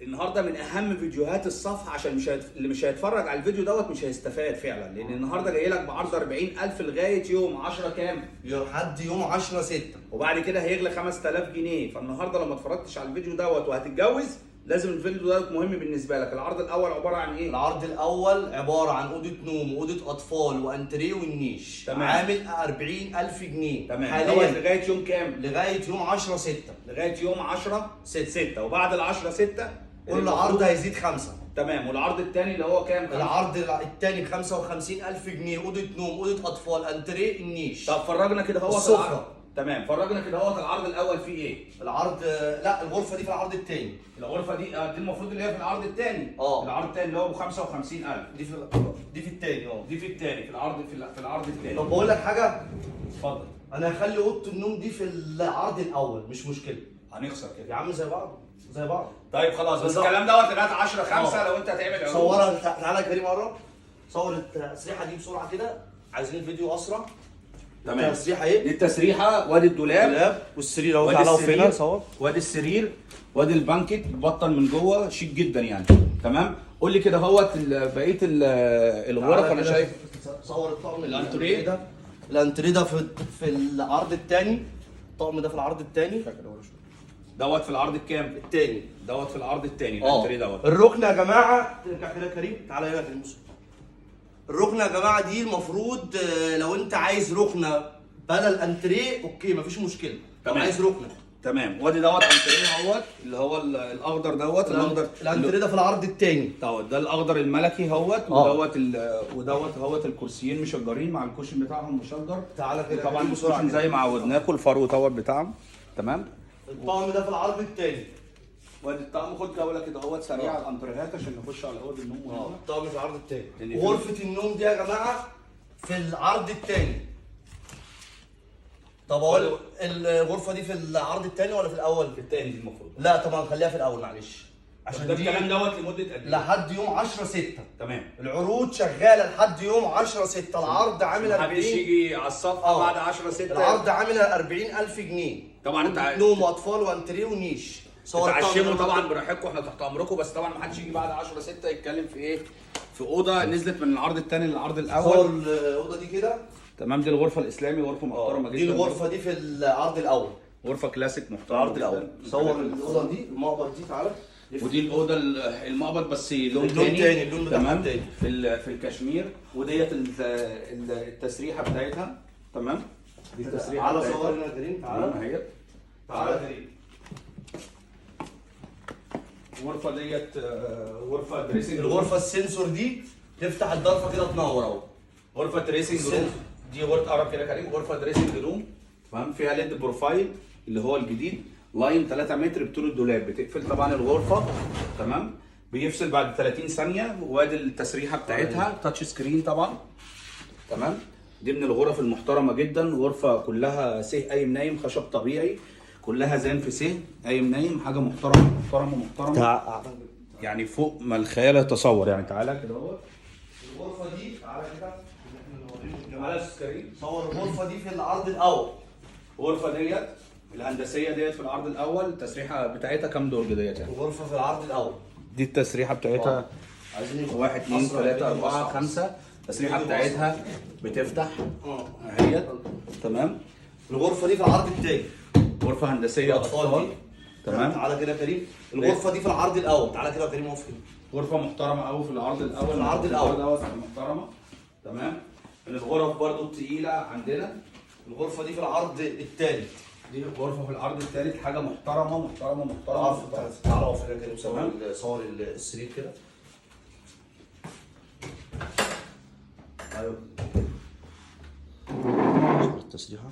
النهارده من اهم فيديوهات الصفحه، عشان اللي مش هيتفرج على الفيديو دوت مش هيستفاد فعلا، لان النهارده جاي لك بعرض 40,000 لغايه يوم 10 كام؟ لحد يوم 10/6، وبعد كده هيغلى 5000 جنيه. فالنهارده لو ما اتفرجتش على الفيديو دوت وهتتجوز لازم الفيديو دوت مهم بالنسبه لك. العرض الاول عباره عن ايه؟ العرض الاول عباره عن اوضه نوم واوضه اطفال وانتريه والنيش. تمام. عامل 40,000 جنيه تمام. حاليا لغايه يوم كام؟ لغايه يوم 10/6. لغايه يوم 10/6 وبعد ال 10/6 كل عرض هيزيد 5. تمام. والعرض الثاني اللي هو كام؟ العرض الثاني ب 55,000 جنيه، اوضه نوم، اوضه اطفال، انتريه، النيش. طب فرجنا كده اهوت السفرة. تمام. فرجنا كده اهوت العرض الاول فيه ايه؟ العرض لا، الغرفه دي في العرض الثاني. الغرفه دي دي المفروض اللي هي في العرض الثاني. العرض الثاني اللي هو ب 55,000. دي في الثاني. دي في الثاني، في العرض الثاني. طب بقول لك حاجه، اتفضل. انا هخلي اوضه النوم دي في العرض الاول، مش مشكله. هنخسر كده يا عم زي بعض زي بعض. طيب خلاص، بس الكلام دوت لغايه 10/5 لو انت هتعمل عروض. صورها، تعالى يا كريم قرب. صور التسريحه دي بسرعه كده، عايزين الفيديو اسرع. تمام. التسريحه ايه؟ دي التسريحه، وادي الدولاب والسرير اهو. تعالى اقف هنا صور. وادي السرير، وادي البانكيت بطل من جوه شيك جدا يعني. تمام. قول لي كده اهوت بقيه الغرف. انا شايف صور الطقم الانتريه ده. الانتريه ده في العرض الثاني. الطقم ده في العرض الثاني. دوت في العرض الكام؟ الثاني. دوت في العرض الثاني الانتريه دوت. الركن يا جماعه، ترجع كده يا كريم. تعالى هنا يا كريم. الركنه يا جماعه دي المفروض لو انت عايز ركنه بدل الانتريه اوكي مفيش مشكله. تمام. عايز ركنه. تمام. وادي دوت انتريه اهوت اللي هو الاخضر دوت. الاخضر الانتريه ده في العرض الثاني دوت. ده الاخضر الملكي اهوت. ودوت اهوت الكرسيين مشجرين مع الكوشن بتاعهم مشجر. تعالى كده طبعا الكوشن زي ما عودناكم، الفرو دوت بتاعهم. تمام. الطقم ده في العرض الثاني. وادي الطقم. خد جوله كده اهوت سريع على الانتريهات عشان نخش على اوضه النوم. الطقم في العرض الثاني. غرفه النوم دي يا جماعه في العرض الثاني. طب اقول الغرفه دي في العرض الثاني ولا في الاول؟ في الثاني دي المفروض. لا طبعا خليها في الاول معلش. عشان ده الكلام دوت لمده قد ايه؟ لحد يوم 10/6. تمام. العروض شغاله لحد يوم 10/6. العرض عامل 40. محدش يجي على الصفحه بعد 10/6. العرض عامل 40,000 جنيه. طبعا انت نوم واطفال وانتريه ونيش. تعشموا طبعا براحتكم، احنا تحت امركم، بس طبعا ما حدش يجي بعد 10/6 يتكلم في ايه؟ في اوضه نزلت من العرض الثاني للعرض الاول. صور الاوضه دي كده. تمام. دي الغرفه الاسلامي، غرفه محترمه جدا. دي الغرفه دي في العرض الاول. غرفه كلاسيك محترمه. العرض الاول. صور الاوضه دي، المقبض دي. تعالى. ودي الاوضه المقبض بس لون تاني. اللون بتاعها تاني في الكشمير. وديت التسريحه بتاعتها. تمام. دي التسريحه. تعالى صور هنا يا كريم. تعالى. تعالى يا كريم. الغرفه ديت غرفه دريسنج. الغرفه السنسور دي تفتح الضرفه كده تنور اهو. غرفه دريسنج روم. دي غرفه قرب كده يا كريم. غرفه دريسنج روم. تمام. فيها ليد بروفايل اللي هو الجديد. لاين 3 متر بطول الدولاب. بتقفل طبعا الغرفه. تمام. بيفصل بعد 30 ثانيه. وادي التسريحه بتاعتها تاتش سكرين طبعا. تمام. دي من الغرف المحترمه جدا. غرفه كلها سيه قايم نايم، خشب طبيعي، كلها زين في سيه قايم نايم. حاجه محترمه محترمه محترمه يعني فوق ما الخيال يتصور يعني. تعالى كده اهو. الغرفه دي تعالى كده. تعالى يا كريم. صور الغرفه دي في العرض الاول. الغرفه ديت الهندسيه ديت في العرض الاول. التسريحه بتاعتها كام درج ديت يعني؟ الغرفه في العرض الاول. دي التسريحه بتاعتها. عايزين 1 2 3 4 5. التسريحه بتاعتها بتفتح اهيت. تمام. الغرفه دي في العرض الثاني. غرفه هندسيه اطفال. تمام. تعالى كده يا كريم. الغرفه دي في العرض الاول. تعالى كده يا كريم اقف كده. غرفه محترمه قوي في العرض الاول. في العرض الاول دوت محترمه. تمام. من الغرف برضو الثقيله عندنا. الغرفه دي في العرض الثاني. دي غرفه في العرض الثالث. حاجه محترمه محترمه محترمه. تعالى اقف كده يا كريم. صور السرير كده. ايوه. التسريحه.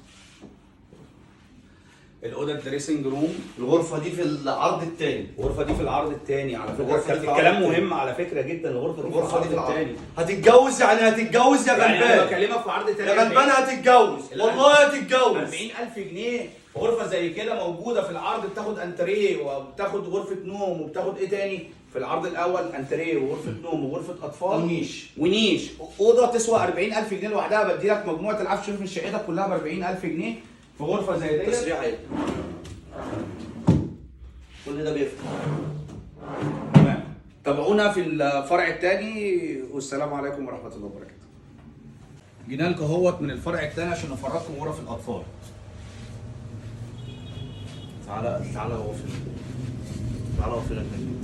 الاوضه الدريسنج روم. الغرفه دي في العرض الثاني. الغرفه دي في العرض الثاني على فكره. الكلام مهم على فكره جدا. الغرفه دي في العرض الثاني. هتتجوز يعني هتتجوز يا غلبان. يعني انا بكلمك في عرض ثاني يا غلبان. هتتجوز والله هتتجوز. 40,000 جنيه غرفه زي كده موجوده في العرض. بتاخد انتريه وبتاخد غرفه نوم وبتاخد ايه تاني في العرض الاول؟ انتريه وغرفه نوم وغرفه اطفال ونيش. اوضه تسوى 40,000 جنيه لوحدها. بدي لك مجموعه العفش من شقتك كلها ب 40,000 جنيه في غرفه زي دي. تسريحه ايه؟ كل ده بيفتح. تابعونا في الفرع الثاني، والسلام عليكم ورحمه الله وبركاته. جينا لكم اهوت من الفرع الثاني عشان نفرجكم غرف الاطفال. تعالى اقف هنا. تعالى اقف هنا تاني.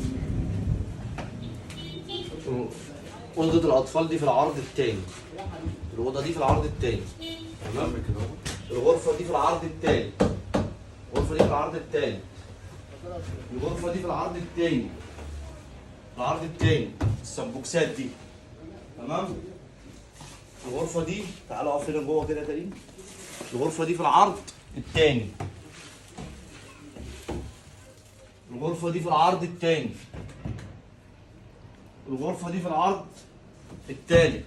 أوضة الأطفال دي في العرض التاني. الأوضة دي في العرض التاني. تمام كده. الغرفة دي في العرض التاني. الغرفة دي في العرض التاني. الغرفة دي في العرض التاني. العرض التاني. السمبوكسات دي. تمام؟ الغرفة دي تعالى اقف هنا جوه كده يا كريم. الغرفة دي في العرض التاني. الغرفة دي في العرض التاني. الغرفة دي في العرض التالت.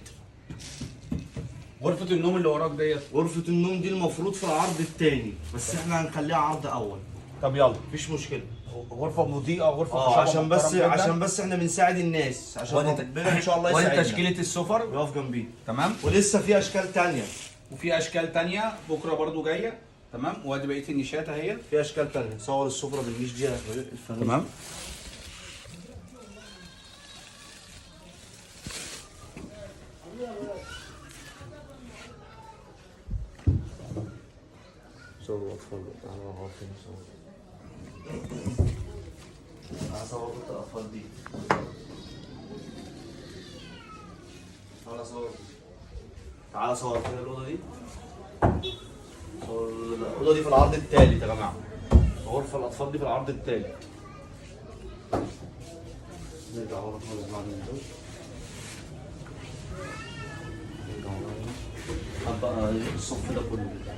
غرفه النوم اللي وراك ديت، غرفة النوم دي المفروض في العرض التاني، بس احنا هنخليها عرض أول. طب يلا. مفيش مشكلة. غرفه مضيئه، غرفه عشان بس احنا بنساعد الناس، عشان ربنا ان شاء الله يساعدنا. تشكيله السفر يقف جنبي. تمام. ولسه في اشكال تانية. وفي اشكال تانية بكره برضو جايه. تمام. وادي بقيه النيشات اهي. في اشكال تانية. صور السفرة بالنيش دي تمام. صور الاطفال. تعالى اقف هنا صور. تعالى صور الاطفال دي. تعالى صور. تعالى صور كده الاوضه دي. صور الاوضه دي في العرض الثالث يا جماعه. غرفه الاطفال دي في العرض الثالث. نرجع ورا خالص بعد ما نزود. نرجع ورا هنا. بقى الصف ده كله.